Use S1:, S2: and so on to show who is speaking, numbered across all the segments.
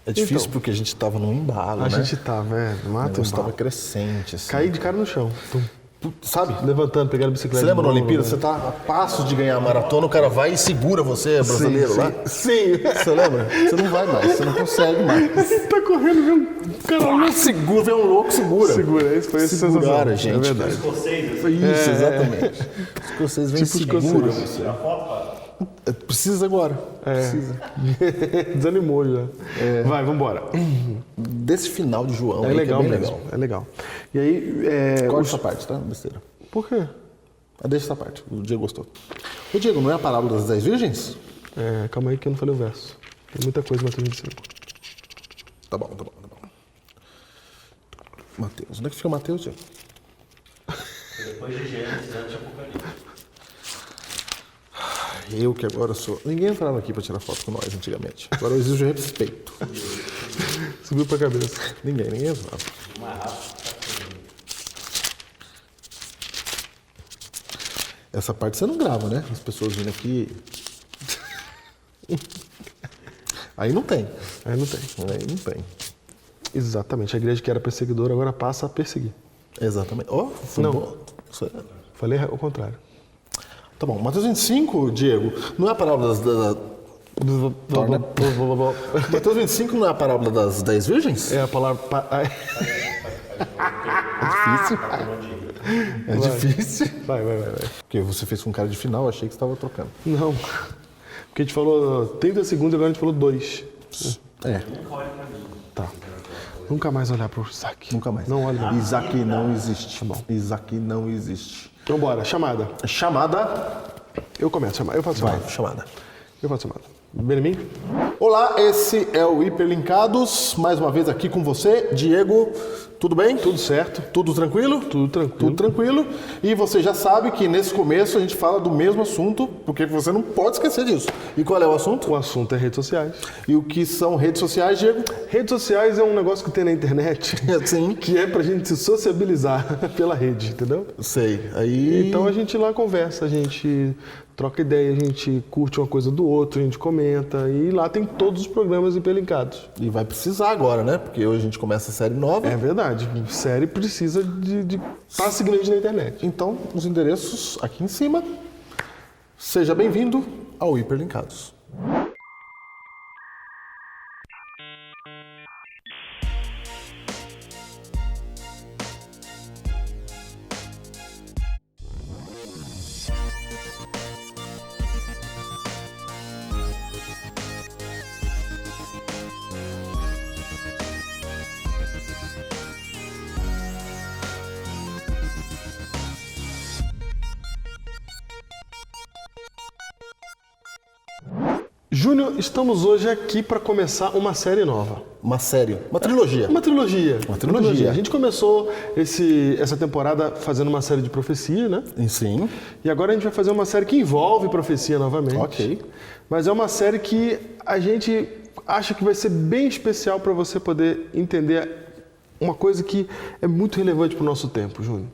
S1: É difícil porque a gente estava num embalo,
S2: A
S1: né?
S2: gente tava,
S1: O
S2: mata
S1: negócio
S2: um
S1: estava
S2: pau.
S1: crescente, assim.
S2: Caí de cara no chão. Tum.
S1: Sabe?
S2: Levantando, pegando a bicicleta.
S1: Você lembra
S2: de
S1: na
S2: novo,
S1: Olimpíada?
S2: né?
S1: Você tá a passos de ganhar a maratona, o cara vai e segura você, brasileiro,
S2: sim,
S1: lá.
S2: Sim.
S1: Você lembra? Você não vai mais, você não consegue mais.
S2: Tá correndo, viu? Caramba.
S1: Segura, vem um louco, segura.
S2: Segura, isso foi
S1: Seguraram,
S2: sensacional.
S1: gente.
S2: É verdade.
S1: Isso, exatamente. Os escoceses vêm e
S2: Tipo os
S1: seguram
S2: escoceses.
S1: você. Precisa agora. Precisa.
S2: Desanimou já. Vai, vambora.
S1: Desse final de João
S2: É
S1: aí,
S2: legal
S1: que é bem
S2: mesmo.
S1: legal.
S2: É legal. E aí,
S1: Corta essa parte, tá? Besteira.
S2: por quê?
S1: Deixa essa parte, o Diego gostou. Ô Diego, não é a parábola das 10 virgens?
S2: Calma aí que eu não falei o verso. Tem muita coisa em Mateus 25.
S1: Tá bom. Mateus, onde é que fica Mateus, Diego?
S3: Depois de Gênesis, antes de Apocalipse.
S1: Eu que agora sou... Ninguém entrava aqui pra tirar foto com nós antigamente. Agora eu exijo respeito.
S2: Subiu pra cabeça.
S1: Ninguém entrava. Essa parte você não grava, né? As pessoas vindo aqui... Aí não tem.
S2: Aí não tem.
S1: Aí não tem.
S2: Exatamente. A igreja que era perseguidora agora passa a perseguir.
S1: Exatamente. Ó, foi
S2: Não.
S1: bom. Isso é-
S2: Falei o contrário.
S1: Tá bom. Mateus 25, Diego, não é a parábola das... Torna. Mateus 25 não é a parábola das 10 virgens?
S2: É a palavra...
S1: difícil. É difícil.
S2: Vai.
S1: Porque você fez com cara de final, achei que você estava trocando.
S2: Não. Porque a gente falou 30 segundos e agora a gente falou 2.
S1: É,
S2: Tá. Nunca mais olhar pro Isaac.
S1: nunca mais.
S2: Não olha. Não.
S1: Isaac não existe. Isaac não existe.
S2: Então bora, chamada.
S1: Chamada.
S2: Eu começo a chamar. Eu faço
S1: Vai,
S2: chamada.
S1: chamada.
S2: Eu faço chamada. Benjamin?
S1: Olá, esse é o Hiperlinkados. Mais uma vez aqui com você, Diego. Tudo bem?
S2: Tudo certo.
S1: Tudo tranquilo?
S2: Tudo tranquilo.
S1: Tudo tranquilo. E você já sabe que nesse começo a gente fala do mesmo assunto, porque você não pode esquecer disso. E qual é o assunto?
S2: O assunto é redes sociais.
S1: E o que são redes sociais, Diego?
S2: Redes sociais é um negócio que tem na internet
S1: Sim.
S2: que é pra gente se sociabilizar pela rede, entendeu?
S1: Sei. Aí.
S2: Então a gente lá conversa, a gente troca ideia, a gente curte uma coisa do outro, a gente comenta. E lá tem todos os programas hiperlinkados.
S1: E vai precisar agora, né? Porque hoje a gente começa a série nova.
S2: É verdade. Série precisa de estar seguindo a gente na internet.
S1: Então, os endereços aqui em cima. Seja bem-vindo ao Hiperlinkados.
S2: Júnior, estamos hoje aqui para começar uma série nova.
S1: Uma série, uma trilogia.
S2: Uma trilogia.
S1: Uma trilogia.
S2: A gente começou essa temporada fazendo uma série de profecia, né?
S1: Sim.
S2: E agora a gente vai fazer uma série que envolve profecia novamente.
S1: Ok.
S2: Mas é uma série que a gente acha que vai ser bem especial para você poder entender uma coisa que é muito relevante para o nosso tempo, Júnior.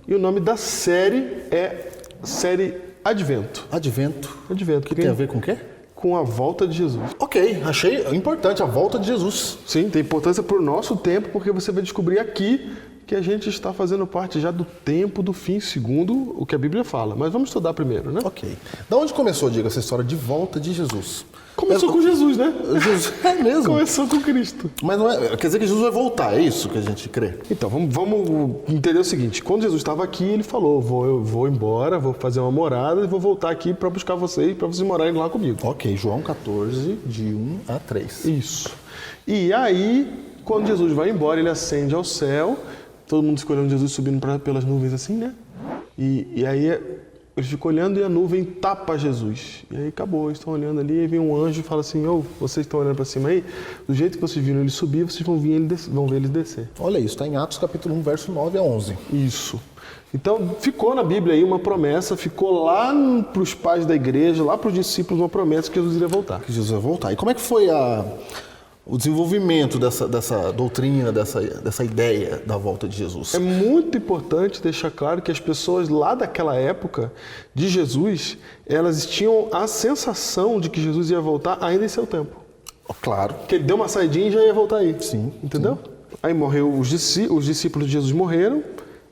S2: E o nome da série é série Advento.
S1: Advento.
S2: Advento.
S1: Que tem a ver com o quê?
S2: Com a volta de Jesus.
S1: Ok, achei importante a volta de Jesus.
S2: Sim, tem importância para o nosso tempo, porque você vai descobrir aqui que a gente está fazendo parte já do tempo do fim, segundo o que a Bíblia fala. Mas vamos estudar primeiro, né?
S1: Ok. Da onde começou, Diego, essa história de volta de Jesus?
S2: Começou com Jesus, né?
S1: Jesus, é mesmo?
S2: Começou com Cristo.
S1: Mas não é, quer dizer que Jesus vai voltar, é isso que a gente crê?
S2: Então, vamos entender o seguinte. Quando Jesus estava aqui, ele falou, eu vou embora, vou fazer uma morada e vou voltar aqui para buscar vocês, para vocês morarem lá comigo.
S1: Ok, João 14, de 1 a 3.
S2: Isso. E aí, quando Jesus vai embora, ele ascende ao céu, todo mundo fica olhando Jesus subindo pelas nuvens assim, né? E aí eles ficam olhando e a nuvem tapa Jesus. E aí acabou, eles estão olhando ali, e vem um anjo e fala assim, vocês estão olhando para cima aí? Do jeito que vocês viram ele subir, vocês vão ver ele descer.
S1: Olha isso, está em Atos capítulo 1, verso 9 a 11.
S2: Isso. Então, ficou na Bíblia aí uma promessa, ficou lá para os pais da igreja, lá para os discípulos, uma promessa que Jesus iria voltar.
S1: Que Jesus vai voltar. E como é que foi o desenvolvimento dessa doutrina, dessa ideia da volta de Jesus?
S2: É muito importante deixar claro que as pessoas lá daquela época de Jesus, elas tinham a sensação de que Jesus ia voltar ainda em seu tempo.
S1: Claro.
S2: Que ele deu uma saidinha e já ia voltar aí.
S1: Sim,
S2: Entendeu? Aí morreu os discípulos de Jesus morreram,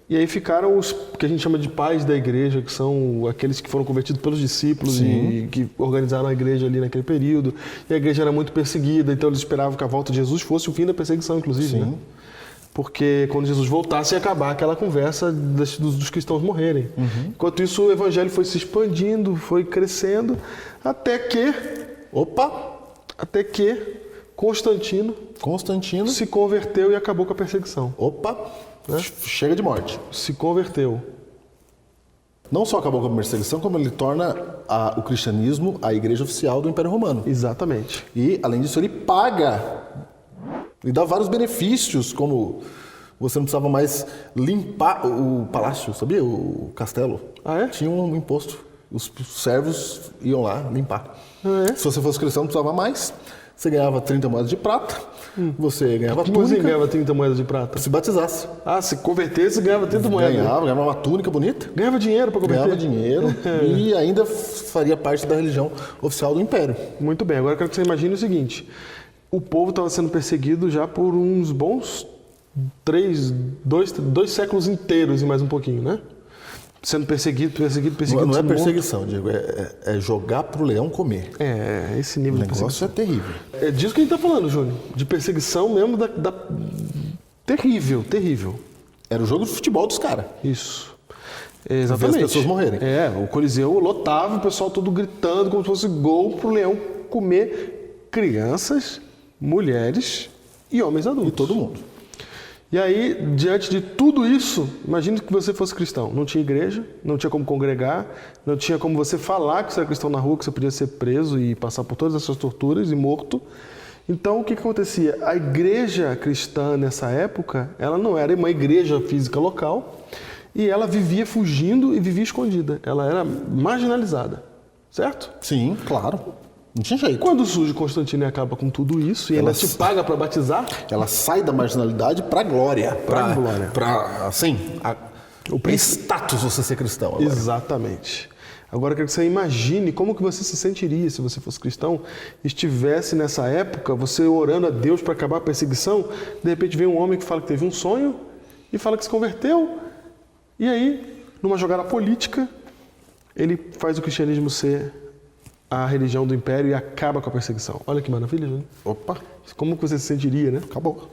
S2: e aí ficaram os que a gente chama de pais da igreja, que são aqueles que foram convertidos pelos discípulos e que organizaram a igreja ali naquele período. E a igreja era muito perseguida, então eles esperavam que a volta de Jesus fosse o fim da perseguição, inclusive, né? Porque quando Jesus voltasse, ia acabar aquela conversa dos cristãos morrerem. Enquanto isso, o evangelho foi se expandindo, foi crescendo, até que Constantino se converteu e acabou com a perseguição.
S1: Chega de morte.
S2: Se converteu.
S1: Não só acabou com a perseguição, como ele torna o cristianismo a igreja oficial do Império Romano.
S2: Exatamente.
S1: E, além disso, ele paga. Ele dá vários benefícios, como você não precisava mais limpar o palácio, sabia? O castelo.
S2: Ah, é?
S1: Tinha um imposto. Os servos iam lá limpar.
S2: Ah, é?
S1: Se você fosse cristão, não precisava mais. Você ganhava 30 moedas de prata. Você ganhava
S2: Como você
S1: túnica.
S2: ganhava 30 moedas de prata?
S1: Se batizasse.
S2: Ah, se convertesse, ganhava 30 moedas.
S1: Ganhava uma túnica bonita.
S2: Ganhava dinheiro para converter?
S1: Ganhava dinheiro e ainda faria parte da religião oficial do Império.
S2: Muito bem, agora eu quero que você imagine o seguinte. O povo estava sendo perseguido já por uns bons dois séculos inteiros e mais um pouquinho, né? Sendo perseguido.
S1: Não é
S2: sendo
S1: perseguição, Diego, é jogar pro leão comer.
S2: É, esse nível
S1: O
S2: de perseguição.
S1: negócio é terrível.
S2: É disso que a gente está falando, Júnior. De perseguição mesmo terrível.
S1: Era o jogo de futebol dos caras.
S2: Isso. Exatamente.
S1: Ver as pessoas morrerem.
S2: O Coliseu lotava, o pessoal todo gritando como se fosse gol pro leão comer crianças, mulheres e homens adultos.
S1: E todo mundo.
S2: E aí, diante de tudo isso, imagine que você fosse cristão. Não tinha igreja, não tinha como congregar, não tinha como você falar que você era cristão na rua, que você podia ser preso e passar por todas essas torturas e morto. Então, o que acontecia? A igreja cristã nessa época, ela não era uma igreja física local e ela vivia fugindo e vivia escondida. Ela era marginalizada, certo?
S1: Sim, claro. Não tinha jeito.
S2: Quando surge Constantino e acaba com tudo isso e ainda te paga para batizar,
S1: Ela sai da marginalidade pra glória.
S2: Pra glória.
S1: Assim, o status você ser cristão agora.
S2: Exatamente. Agora eu quero que você imagine como que você se sentiria se você fosse cristão, estivesse nessa época, você orando a Deus para acabar a perseguição, de repente vem um homem que fala que teve um sonho e fala que se converteu, e aí, numa jogada política, ele faz o cristianismo ser a religião do império e acaba com a perseguição. Olha que maravilha, né? Como que você se sentiria, né?
S1: Acabou.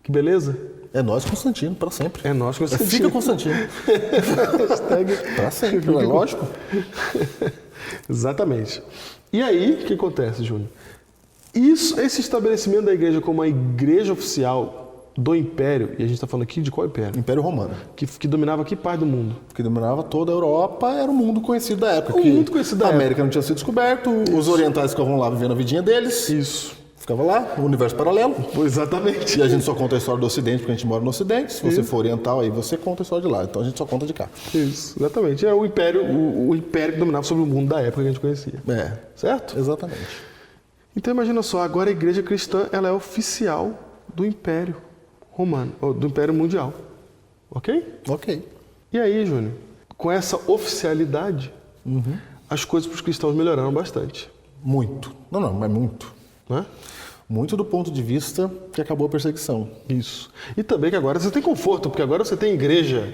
S2: Que beleza.
S1: É nós, Constantino, pra sempre.
S2: É nós, Constantino.
S1: Fica Constantino. Pra sempre, é lógico.
S2: Exatamente. E aí, o que acontece, Júnior? Esse estabelecimento da igreja como a igreja oficial do império, e a gente está falando aqui de qual império?
S1: Império Romano.
S2: Que dominava que parte do mundo?
S1: Que dominava toda a Europa, era o mundo conhecido da época.
S2: O mundo conhecido da
S1: A América não tinha sido descoberto, os orientais ficavam lá vivendo a vidinha deles.
S2: Isso.
S1: Ficava lá, o universo paralelo.
S2: Exatamente.
S1: E a gente só conta a história do Ocidente porque a gente mora no Ocidente. Se você for oriental, aí você conta a história de lá. Então a gente só conta de cá.
S2: Isso, exatamente. É o império que dominava sobre o mundo da época que a gente conhecia. Certo?
S1: Exatamente.
S2: Então imagina só, agora a igreja cristã ela é oficial do império romano, ou do império mundial. Ok?
S1: Ok.
S2: E aí, Júnior, com essa oficialidade, as coisas para os cristãos melhoraram bastante.
S1: Muito. Não, mas muito.
S2: Né?
S1: Muito do ponto de vista que acabou a perseguição.
S2: Isso. E também que agora você tem conforto, porque agora você tem igreja.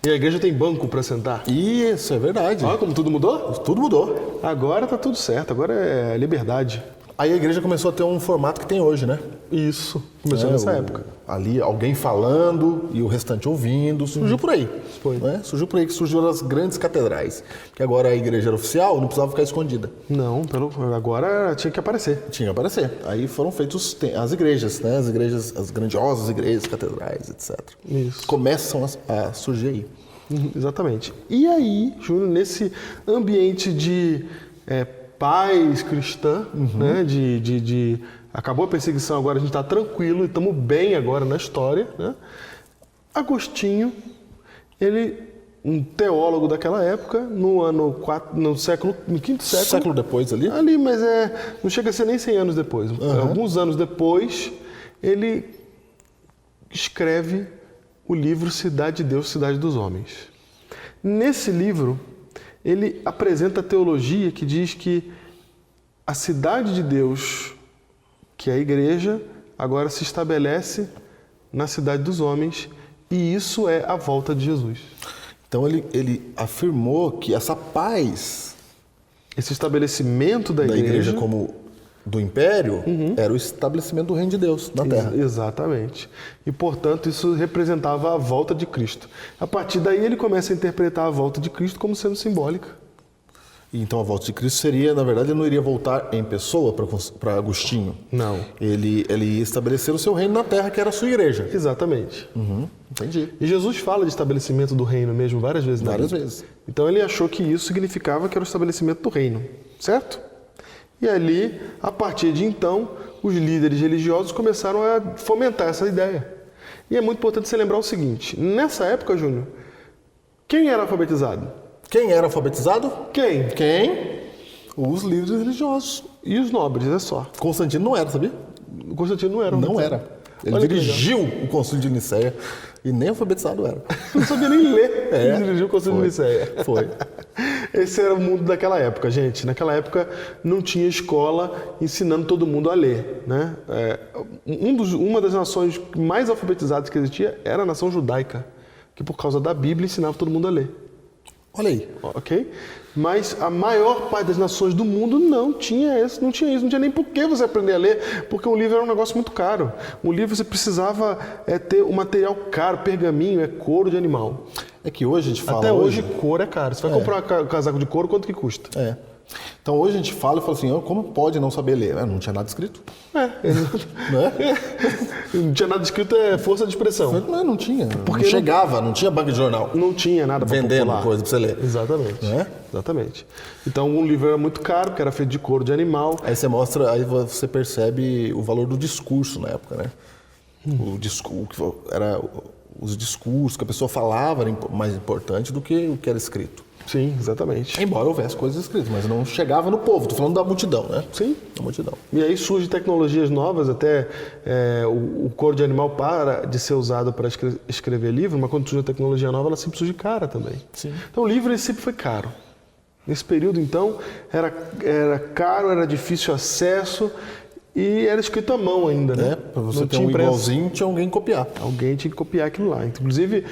S2: E a igreja tem banco para sentar.
S1: Isso, é verdade.
S2: Olha como tudo mudou?
S1: Tudo mudou.
S2: Agora tá tudo certo, agora é liberdade.
S1: Aí a igreja começou a ter um formato que tem hoje, né?
S2: Isso. Começou nessa época.
S1: Ali, alguém falando e o restante ouvindo. Surgiu por aí.
S2: Foi.
S1: Né? Surgiu por aí que surgiu as grandes catedrais. Que agora a igreja era oficial, não precisava ficar escondida.
S2: Não, agora tinha que aparecer.
S1: Tinha que aparecer. Aí foram feitas as igrejas, né? As grandiosas igrejas, catedrais, etc.
S2: Isso.
S1: Começam a surgir aí.
S2: Exatamente. E aí, Júnior, nesse ambiente de paz cristã, né? De acabou a perseguição, agora a gente está tranquilo e estamos bem agora na história, né? Agostinho, ele, um teólogo daquela época, no quinto século.
S1: Século depois ali?
S2: Ali, mas não chega a ser nem 100 anos depois. Alguns anos depois, ele escreve o livro Cidade de Deus, Cidade dos Homens. Nesse livro, ele apresenta a teologia que diz que a cidade de Deus que a igreja agora se estabelece na cidade dos homens, e isso é a volta de Jesus.
S1: Então ele afirmou que essa paz
S2: Esse estabelecimento da
S1: da
S2: igreja
S1: igreja como do império era o estabelecimento do reino de Deus na terra.
S2: Exatamente. E, portanto, isso representava a volta de Cristo. A partir daí, ele começa a interpretar a volta de Cristo como sendo simbólica.
S1: E então a volta de Cristo seria, na verdade, ele não iria voltar em pessoa para Agostinho.
S2: Não.
S1: Ele ia estabelecer o seu reino na terra, que era a sua igreja.
S2: Exatamente.
S1: Entendi.
S2: E Jesus fala de estabelecimento do reino mesmo várias vezes na
S1: Várias
S2: Bíblia.
S1: vezes.
S2: Então ele achou que isso significava que era o estabelecimento do reino, certo? E ali, a partir de então, os líderes religiosos começaram a fomentar essa ideia. E é muito importante você lembrar o seguinte, nessa época, Júnior, quem era alfabetizado?
S1: Quem era alfabetizado?
S2: Quem?
S1: Quem? Os líderes religiosos.
S2: E os nobres, é só.
S1: Constantino não era, sabia?
S2: Constantino não era.
S1: Não era. Ele
S2: Olha que
S1: dirigiu o Concílio de Nicéia e nem alfabetizado era.
S2: Não sabia nem ler.
S1: É,
S2: Ele dirigiu o Concílio de Nicéia.
S1: Foi.
S2: Esse era o mundo daquela época, gente. Naquela época não tinha escola ensinando todo mundo a ler, né? Uma das nações mais alfabetizadas que existia era a nação judaica, que por causa da Bíblia ensinava todo mundo a ler.
S1: Olha aí.
S2: Ok? Mas a maior parte das nações do mundo não tinha isso, não tinha nem por que você aprender a ler, porque um livro era um negócio muito caro. Um livro você precisava ter um material caro, pergaminho, couro de animal.
S1: É que hoje a gente fala...
S2: Até hoje couro é caro. Você vai comprar um casaco de couro, quanto que custa?
S1: É. Então hoje a gente fala e fala assim, como pode não saber ler? Não tinha nada escrito.
S2: Exato.
S1: Não é?
S2: Não tinha nada escrito, é força de expressão.
S1: Não tinha.
S2: Porque
S1: não chegava, não tinha banca de jornal.
S2: Não tinha nada para
S1: Vendendo
S2: popular.
S1: coisa pra você ler.
S2: Exatamente.
S1: Não é?
S2: Exatamente. Então um livro era muito caro, porque era feito de couro de animal.
S1: Aí você percebe o valor do discurso na época, né? Os discursos que a pessoa falava era mais importante do que o que era escrito.
S2: Sim, exatamente.
S1: Embora houvesse coisas escritas, mas não chegava no povo. Tô falando da multidão, né?
S2: Sim.
S1: Da multidão.
S2: E aí surgem tecnologias novas, até o couro de animal para de ser usado para escrever livro, mas quando surge a tecnologia nova, ela sempre surge cara também.
S1: Sim.
S2: Então o livro ele sempre foi caro. Nesse período, então, era caro, era difícil acesso e era escrito à mão ainda, né?
S1: Para você
S2: Não
S1: ter
S2: tinha
S1: um
S2: impresso.
S1: igualzinho, tinha alguém copiar.
S2: Alguém tinha que copiar aquilo lá. Inclusive,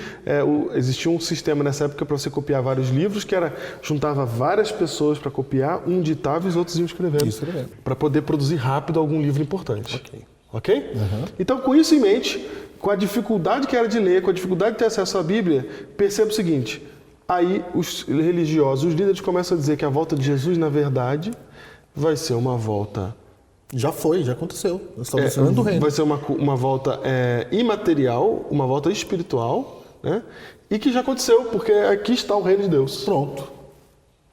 S2: existia um sistema nessa época para você copiar vários livros, que juntava várias pessoas para copiar, um ditava e os outros iam escrevendo.
S1: Isso mesmo.
S2: Para poder produzir rápido algum livro importante. Ok?
S1: Uhum.
S2: Então, com isso em mente, com a dificuldade que era de ler, com a dificuldade de ter acesso à Bíblia, perceba o seguinte, aí os religiosos, os líderes começam a dizer que a volta de Jesus, na verdade, vai ser uma volta...
S1: Já aconteceu. O estabelecimento do reino.
S2: Vai ser uma volta imaterial, uma volta espiritual, né? E que já aconteceu, porque aqui está o reino de Deus.
S1: Pronto.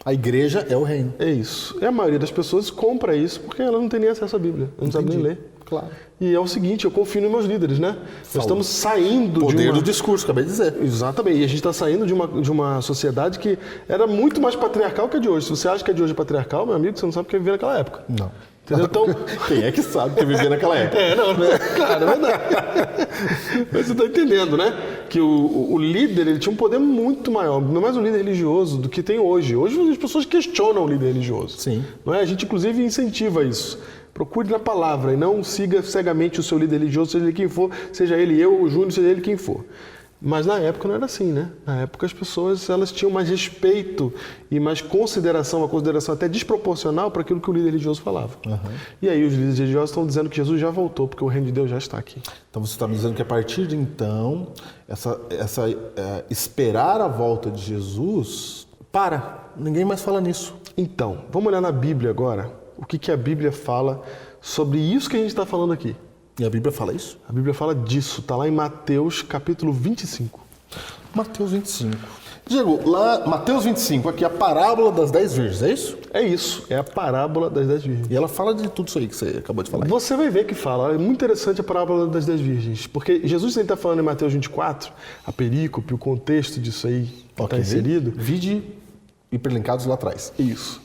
S1: A igreja é o reino.
S2: É isso. E a maioria das pessoas compra isso porque ela não tem nem acesso à Bíblia, não sabe nem ler.
S1: Claro.
S2: E é o seguinte, eu confio nos meus líderes, né? Nós estamos saindo
S1: Poder do discurso, acabei de dizer.
S2: Exatamente. E a gente está saindo de uma sociedade que era muito mais patriarcal que a de hoje. Se você acha que a de hoje é patriarcal, meu amigo, você não sabe o que é viver naquela época.
S1: Não.
S2: Entendeu? Então,
S1: quem é que sabe que vivia naquela época?
S2: Claro, é verdade. Mas você está entendendo, né? Que o líder ele tinha um poder muito maior, não mais um líder religioso do que tem hoje. Hoje as pessoas questionam o líder religioso.
S1: Sim.
S2: Não é? A gente, inclusive, incentiva isso. Procure na palavra e não siga cegamente o seu líder religioso, seja ele quem for, seja ele eu, o Júnior, seja ele quem for. Mas na época não era assim, né? Na época as pessoas elas tinham mais respeito e mais consideração, uma consideração até desproporcional para aquilo que o líder religioso falava. Uhum. E aí os líderes religiosos estão dizendo que Jesus já voltou, porque o reino de Deus já está aqui.
S1: Então você está me dizendo que a partir de então, esperar a volta de Jesus, ninguém mais fala nisso.
S2: Então, vamos olhar na Bíblia agora, o que a Bíblia fala sobre isso que a gente está falando aqui.
S1: E a Bíblia fala isso?
S2: A Bíblia fala disso, está lá em Mateus capítulo 25.
S1: Mateus 25. Diego, lá, Mateus 25, aqui a parábola das 10 virgens, é isso?
S2: É isso, é a parábola das 10 virgens.
S1: E ela fala de tudo isso aí que você acabou de falar.
S2: Você vai ver que fala, é muito interessante a parábola das 10 virgens, porque Jesus está falando em Mateus 24, a perícope, o contexto disso aí que está inserido.
S1: Vide hiperlinkados lá atrás.
S2: Isso.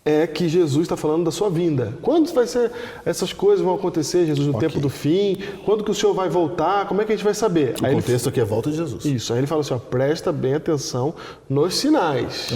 S2: é que Jesus está falando da sua vinda. Quando vai ser, essas coisas vão acontecer, Jesus, no tempo do fim? Quando que o Senhor vai voltar? Como é que a gente vai saber?
S1: O contexto aqui é a volta de Jesus.
S2: Isso, aí ele fala assim, ó, presta bem atenção nos sinais.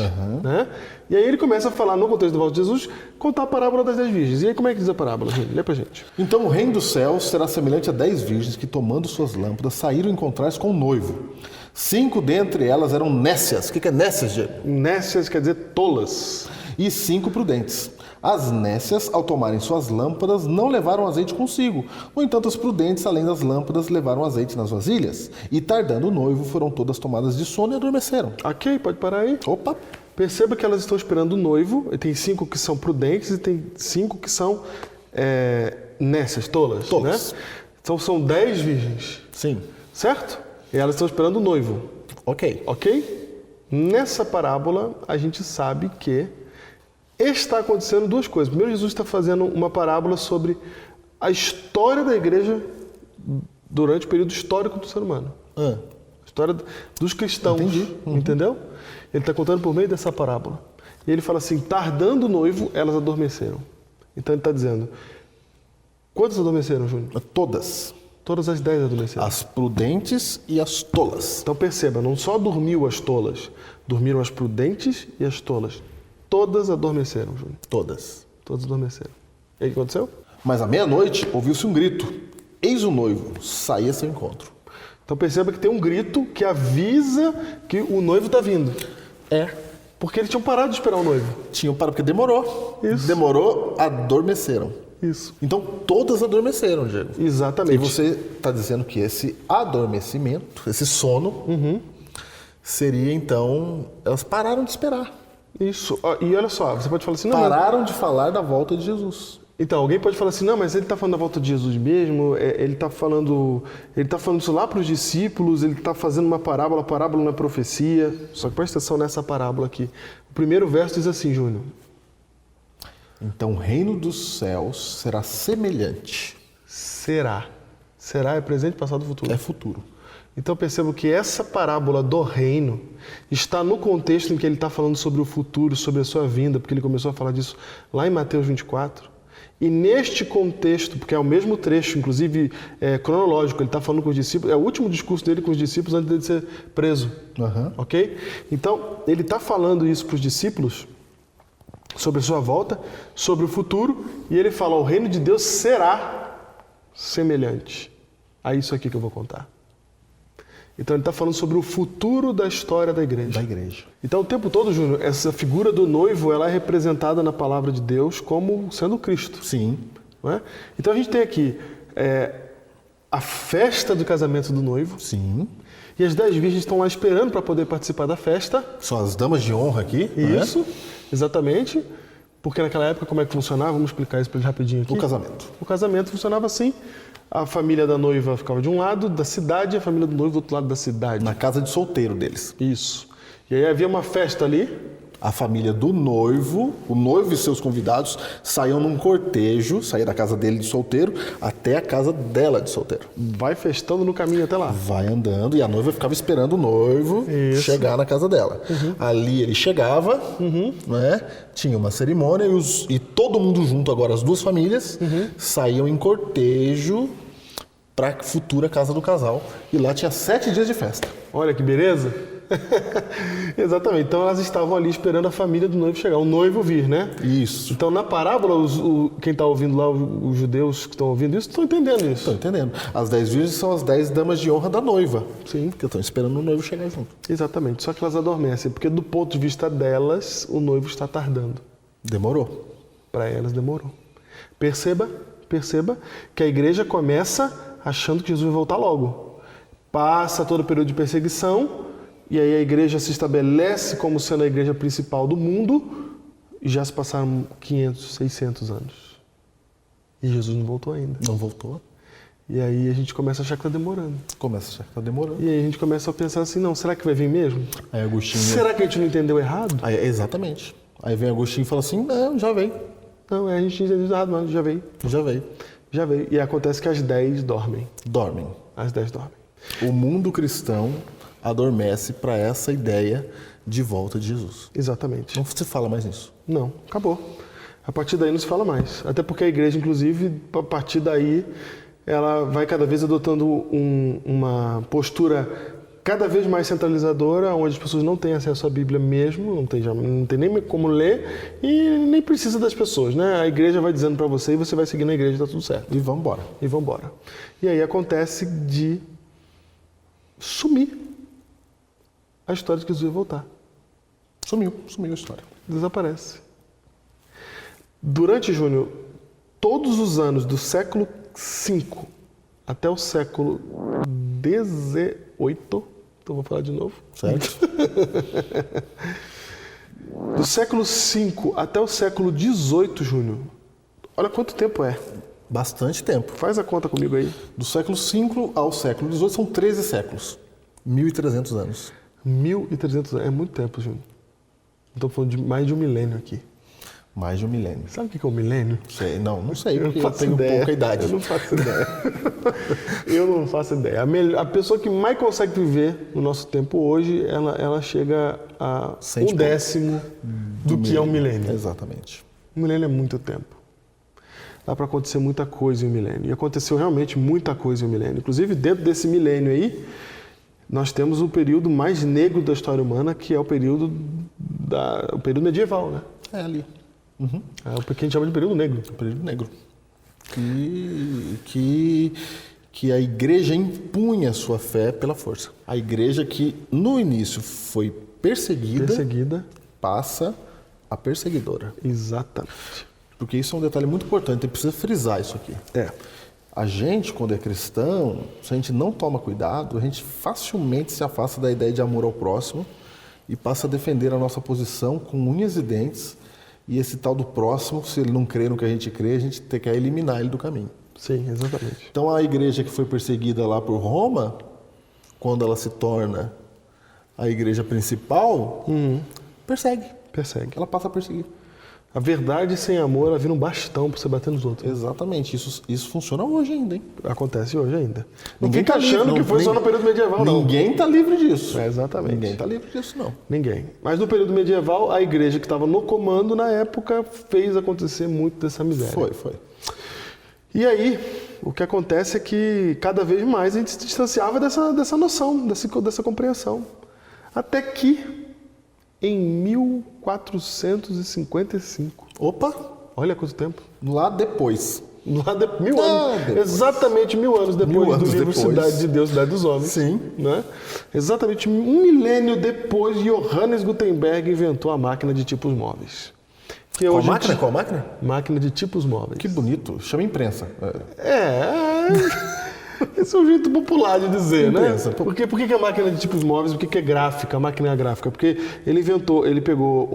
S2: Né? E aí ele começa a falar, no contexto da volta de Jesus, contar a parábola das 10 virgens. E aí como é que diz a parábola, gente? Lê pra gente.
S1: Então o reino dos céus será semelhante a 10 virgens que, tomando suas lâmpadas, saíram encontrar-se com o noivo. 5 dentre elas eram nécias. O que é nécias, Diego?
S2: Nécias quer dizer tolas.
S1: E 5 prudentes. As nécias, ao tomarem suas lâmpadas, não levaram azeite consigo. No entanto, as prudentes, além das lâmpadas, levaram azeite nas vasilhas. E, tardando o noivo, foram todas tomadas de sono e adormeceram.
S2: Ok, pode parar aí.
S1: Opa!
S2: Perceba que elas estão esperando o noivo, e tem 5 que são prudentes e tem 5 que são nécias, tolas.
S1: Tolas.
S2: Né? Então são 10 virgens,
S1: Sim.
S2: certo? E elas estão esperando o noivo.
S1: Ok.
S2: Ok? Nessa parábola, a gente sabe que está acontecendo duas coisas. Primeiro, Jesus está fazendo uma parábola sobre a história da igreja durante o período histórico do ser humano. A história dos cristãos.
S1: Entendi.
S2: Entendeu? Ele está contando por meio dessa parábola. E ele fala assim, tardando o noivo, elas adormeceram. Então ele está dizendo, quantas adormeceram, Júnior?
S1: Todas.
S2: Todas as 10 adormeceram.
S1: As prudentes e as tolas.
S2: Então perceba, não só dormiu as tolas, dormiram as prudentes e as tolas. Todas adormeceram, Júnior.
S1: Todas.
S2: Todas adormeceram. E aí o que aconteceu?
S1: Mas à meia-noite ouviu-se um grito. Eis o noivo, saía a seu encontro.
S2: Então perceba que tem um grito que avisa que o noivo está vindo. Porque eles tinham parado de esperar o noivo.
S1: Tinham parado, porque demorou.
S2: Isso.
S1: Demorou, adormeceram.
S2: Isso.
S1: Então todas adormeceram, Diego.
S2: Exatamente.
S1: E você está dizendo que esse adormecimento, esse sono, seria então... Elas pararam de esperar.
S2: Isso. E olha só, você pode falar assim... Não,
S1: Pararam de falar da volta de Jesus.
S2: Então, alguém pode falar assim, não, mas ele está falando da volta de Jesus mesmo, ele está falando isso lá para os discípulos, ele está fazendo uma parábola, a parábola não é profecia. Só que presta atenção nessa parábola aqui. O primeiro verso diz assim, Júnior.
S1: Então o reino dos céus será semelhante.
S2: Será. Será é presente, passado, futuro.
S1: É futuro.
S2: Então percebo que essa parábola do reino está no contexto em que ele está falando sobre o futuro, sobre a sua vinda, porque ele começou a falar disso lá em Mateus 24. E neste contexto, porque é o mesmo trecho, inclusive cronológico, ele está falando com os discípulos, é o último discurso dele com os discípulos antes de ser preso. Ok? Então, ele está falando isso para os discípulos, sobre a sua volta, sobre o futuro, e ele fala, o reino de Deus será semelhante a isso aqui que eu vou contar. Então ele está falando sobre o futuro da história da igreja.
S1: Da igreja.
S2: Então o tempo todo, Júnior, essa figura do noivo, ela é representada na palavra de Deus como sendo Cristo.
S1: Sim.
S2: Não é? Então a gente tem aqui a festa do casamento do noivo.
S1: Sim.
S2: E as 10 virgens estão lá esperando para poder participar da festa.
S1: São as damas de honra aqui.
S2: Isso, exatamente. Porque naquela época, como é que funcionava? Vamos explicar isso para eles rapidinho aqui.
S1: O casamento.
S2: O casamento funcionava assim. A família da noiva ficava de um lado da cidade e a família do noivo do outro lado da cidade.
S1: Na casa de solteiro deles.
S2: Isso. E aí havia uma festa ali.
S1: A família do noivo, o noivo e seus convidados saíam num cortejo, saía da casa dele de solteiro até a casa dela de solteiro.
S2: Vai festando no caminho até lá.
S1: Vai andando e a noiva ficava esperando o noivo chegar na casa dela. Ali ele chegava, né? Tinha uma cerimônia e todo mundo junto, agora as duas famílias, saíam em cortejo para a futura casa do casal. E lá tinha 7 dias de festa.
S2: Olha que beleza! Exatamente. Então elas estavam ali esperando a família do noivo chegar, o noivo vir, né?
S1: Isso.
S2: Então na parábola, quem está ouvindo lá, os judeus que estão ouvindo isso, estão entendendo isso.
S1: Estou entendendo. As 10 virgens são as 10 damas de honra da noiva.
S2: Sim.
S1: Que estão esperando o noivo chegar junto.
S2: Exatamente. Só que elas adormecem, porque do ponto de vista delas, o noivo está tardando.
S1: Demorou.
S2: Para elas demorou. Perceba que a igreja começa achando que Jesus vai voltar logo. Passa todo o período de perseguição, e aí a igreja se estabelece como sendo a igreja principal do mundo, e já se passaram 500, 600 anos. E Jesus não voltou ainda.
S1: Não voltou.
S2: E aí a gente começa a achar que está demorando.
S1: Começa a achar que está demorando.
S2: E aí a gente começa a pensar assim, não, será que vai vir mesmo?
S1: Aí Agostinho...
S2: Será que a gente não entendeu errado?
S1: Aí, exatamente. Aí vem Agostinho e fala assim, não, já veio.
S2: Não, a gente entendeu errado, mas já veio.
S1: Já veio.
S2: Já veio. E acontece que as 10 dormem.
S1: Dormem.
S2: As 10 dormem.
S1: O mundo cristão adormece para essa ideia de volta de Jesus.
S2: Exatamente.
S1: Não se fala mais nisso.
S2: Não, acabou. A partir daí não se fala mais. Até porque a igreja, inclusive, a partir daí, ela vai cada vez adotando uma postura cada vez mais centralizadora, onde as pessoas não têm acesso à Bíblia mesmo, não tem nem como ler e nem precisa das pessoas, né? A igreja vai dizendo para você e você vai seguir na igreja e tá tudo certo.
S1: E vamos embora.
S2: E vamos embora. E aí acontece de sumir a história de que Jesus ia voltar.
S1: Sumiu a história.
S2: Desaparece. Durante, Júnior, todos os anos do século V até o século XVIII, então vou falar de novo.
S1: Certo?
S2: Do século V até o século XVIII, Júnior, olha quanto tempo é.
S1: Bastante tempo.
S2: Faz a conta comigo aí.
S1: Do século V ao século XVIII são 13 séculos. 1.300 anos.
S2: 1.300 anos. É muito tempo, Júnior. Estou falando de mais de um milênio aqui.
S1: Mais de um milênio.
S2: Sabe o que é um milênio?
S1: Sei, não sei, porque eu
S2: faço
S1: tenho
S2: ideia.
S1: pouca idade.
S2: Eu não faço ideia. Eu não faço ideia. A pessoa que mais consegue viver no nosso tempo hoje, ela chega a
S1: Sente
S2: um décimo do que é um milênio.
S1: Exatamente.
S2: Um milênio é muito tempo. Dá para acontecer muita coisa em um milênio. E aconteceu realmente muita coisa em um milênio. Inclusive, dentro desse milênio aí, nós temos o período mais negro da história humana, que é o período medieval, né?
S1: É ali.
S2: É o que a gente chama de período negro.
S1: O período negro. Que a igreja impunha sua fé pela força. A igreja que no início foi perseguida, passa a perseguidora.
S2: Exatamente.
S1: Porque isso é um detalhe muito importante, a gente precisa frisar isso aqui. A gente, quando é cristão, se a gente não toma cuidado, a gente facilmente se afasta da ideia de amor ao próximo e passa a defender a nossa posição com unhas e dentes. E esse tal do próximo, se ele não crê no que a gente crê, a gente quer eliminar ele do caminho.
S2: Sim, exatamente.
S1: Então a igreja que foi perseguida lá por Roma, quando ela se torna a igreja principal, persegue. Ela passa a perseguir.
S2: A verdade sem amor, ela vira um bastão para você bater nos outros.
S1: Exatamente. Isso funciona hoje ainda, hein?
S2: Acontece hoje ainda. Não
S1: Ninguém
S2: fica
S1: tá
S2: achando
S1: livre,
S2: que foi só no período medieval, não.
S1: Ninguém está livre disso.
S2: Exatamente.
S1: Ninguém está livre disso, não.
S2: Ninguém. Mas no período medieval, a igreja que estava no comando na época fez acontecer muito dessa miséria.
S1: Foi.
S2: E aí, o que acontece é que cada vez mais a gente se distanciava dessa noção, dessa compreensão. Até que, em 1455...
S1: Opa!
S2: Olha quanto tempo.
S1: Lá depois.
S2: Lá de 1000 anos.
S1: Depois.
S2: Exatamente 1000 anos depois
S1: 1000 anos
S2: do livro
S1: depois.
S2: Cidade de Deus, Cidade dos Homens.
S1: Sim.
S2: Né? Exatamente 1 milênio depois, Johannes Gutenberg inventou a máquina de tipos móveis. Que
S1: Qual
S2: hoje
S1: máquina? Qual máquina?
S2: Máquina de tipos móveis.
S1: Que bonito. Chama imprensa.
S2: Esse é um jeito popular de dizer,
S1: Imprensa.
S2: né? Por que é máquina de tipos móveis? O que é gráfica? A máquina gráfica? Porque ele pegou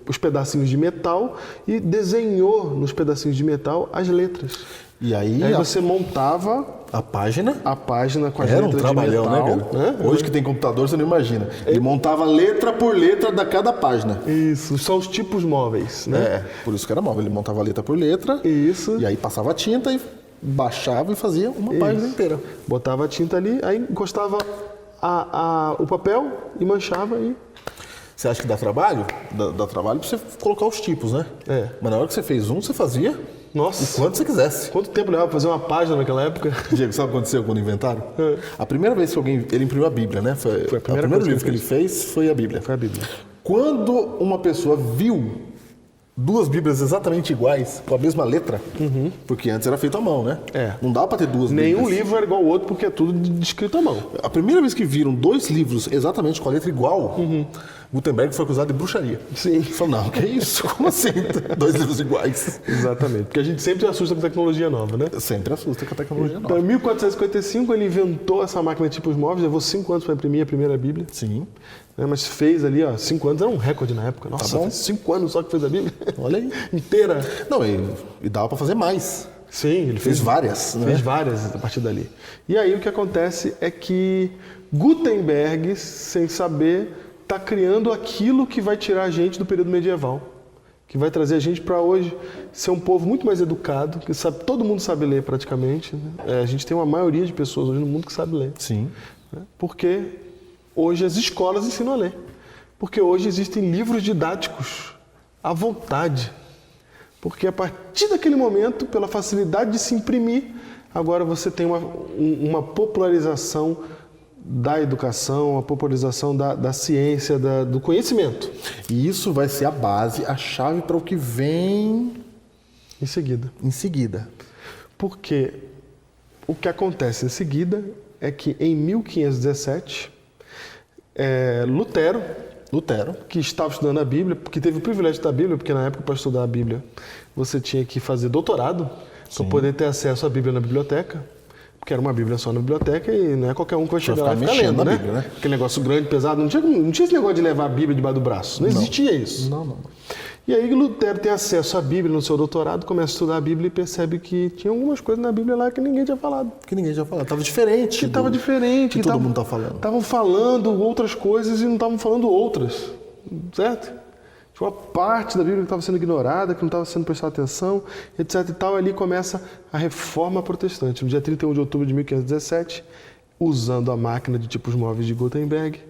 S2: os pedacinhos de metal e desenhou nos pedacinhos de metal as letras.
S1: E aí
S2: Você montava
S1: a página
S2: com as
S1: era
S2: letras
S1: um trabalhão,
S2: de metal.
S1: né, cara? Hoje que tem computador, você não imagina. Ele montava letra por letra da cada página.
S2: Isso, são os tipos móveis, né?
S1: Por isso que era móvel. Ele montava letra por letra.
S2: Isso.
S1: E aí passava a tinta e baixava e fazia uma página inteira.
S2: Botava a tinta ali, aí encostava o papel e manchava e...
S1: Você acha que dá trabalho? Dá trabalho pra você colocar os tipos, né? Mas na hora que você fez você fazia
S2: Nossa!
S1: quanto você quisesse.
S2: Quanto tempo levava pra fazer uma página naquela época?
S1: Diego, sabe o que aconteceu quando inventaram? A primeira vez que ele imprimiu a Bíblia, né? Foi
S2: a primeira
S1: o primeiro
S2: coisa
S1: livro que ele fez foi a Bíblia.
S2: Foi a Bíblia.
S1: Quando uma pessoa viu duas Bíblias exatamente iguais, com a mesma letra, porque antes era feito à mão, né? Não dá pra ter duas
S2: Nenhum
S1: Bíblias.
S2: livro era igual ao outro porque é tudo escrito à mão.
S1: A primeira vez que viram dois livros exatamente com a letra igual, Gutenberg foi acusado de bruxaria.
S2: Sim.
S1: Falou, não, que isso? Como assim? Dois livros iguais.
S2: Exatamente. Porque a gente sempre assusta com tecnologia nova, né?
S1: Sempre assusta com a tecnologia
S2: Então,
S1: nova.
S2: em 1455, ele inventou essa máquina de tipos móveis, levou 5 anos para imprimir a primeira Bíblia.
S1: Sim.
S2: Mas fez ali, 5 anos era um recorde na época. Nossa,
S1: bom.
S2: 5 anos só que fez a Bíblia?
S1: Olha aí.
S2: Inteira.
S1: Não, e dava pra fazer mais.
S2: Sim, ele
S1: Fez várias, né?
S2: Fez várias a partir dali. E aí o que acontece é que Gutenberg, sem saber, está criando aquilo que vai tirar a gente do período medieval. Que vai trazer a gente para hoje ser um povo muito mais educado, que sabe, todo mundo sabe ler praticamente. Né? A gente tem uma maioria de pessoas hoje no mundo que sabe ler.
S1: Sim.
S2: Porque hoje as escolas ensinam a ler. Porque hoje existem livros didáticos à vontade. Porque a partir daquele momento, pela facilidade de se imprimir, agora você tem uma popularização da educação, a popularização da ciência, do conhecimento.
S1: E isso vai ser a base, a chave para o que vem
S2: Em seguida. Porque o que acontece em seguida é que em 1517, Lutero, que estava estudando a Bíblia, que teve o privilégio de estudar a Bíblia, porque na época para estudar a Bíblia você tinha que fazer doutorado para poder ter acesso à Bíblia na biblioteca, porque era uma Bíblia só na biblioteca e não é qualquer um que vai chegar lá e ficar lendo, né? Bíblia, né? Aquele negócio grande, pesado, não tinha esse negócio de levar a Bíblia debaixo do braço, não existia isso.
S1: Não.
S2: E aí Lutero tem acesso à Bíblia no seu doutorado, começa a estudar a Bíblia e percebe que tinha algumas coisas na Bíblia lá que ninguém tinha falado.
S1: Estava diferente.
S2: Estava diferente.
S1: Que todo mundo está falando.
S2: Estavam falando outras coisas e não estavam falando outras, certo? Tinha uma parte da Bíblia que estava sendo ignorada, que não estava sendo prestada atenção, etc. e tal. Ali começa a Reforma Protestante. No dia 31 de outubro de 1517, usando a máquina de tipos móveis de Gutenberg,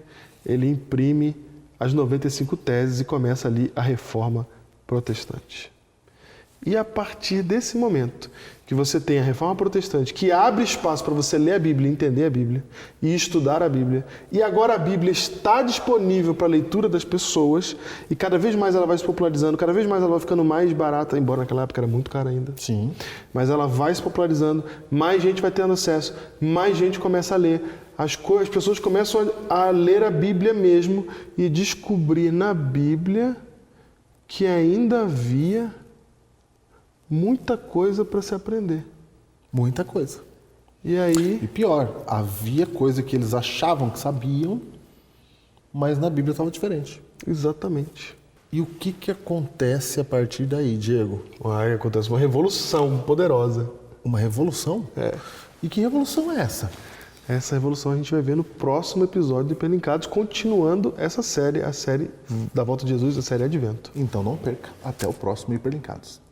S2: ele imprime as 95 teses e começa ali a Reforma Protestante. E a partir desse momento que você tem a Reforma Protestante, que abre espaço para você ler a Bíblia, entender a Bíblia e estudar a Bíblia, e agora a Bíblia está disponível para a leitura das pessoas e cada vez mais ela vai se popularizando, cada vez mais ela vai ficando mais barata, embora naquela época era muito cara ainda.
S1: Sim.
S2: Mas ela vai se popularizando, mais gente vai tendo acesso, mais gente começa a ler. As pessoas começam a ler a Bíblia mesmo e descobrir na Bíblia que ainda havia muita coisa para se aprender.
S1: Muita coisa.
S2: E aí...
S1: E pior, havia coisa que eles achavam que sabiam, mas na Bíblia estava diferente.
S2: Exatamente.
S1: E o que acontece a partir daí, Diego?
S2: Aí acontece uma revolução poderosa.
S1: Uma revolução?
S2: É.
S1: E que revolução é essa?
S2: Essa revolução a gente vai ver no próximo episódio de Hiperlinkados, continuando essa série, a série da Volta de Jesus, a série Advento.
S1: Então não perca. Até o próximo Hiperlinkados.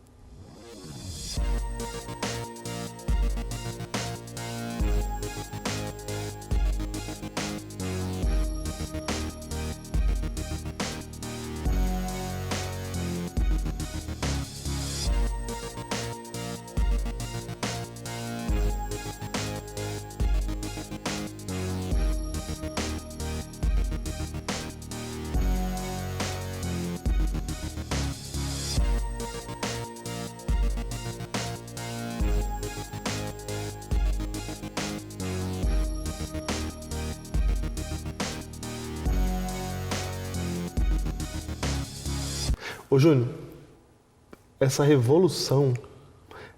S2: Ô Júnior, essa revolução,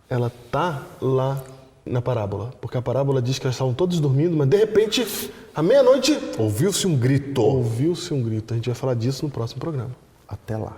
S2: ela tá lá na parábola, porque a parábola diz que elas estavam todos dormindo, mas de repente, à meia-noite,
S1: Ouviu-se um grito.
S2: ouviu-se um grito. A gente vai falar disso no próximo programa.
S1: Até lá.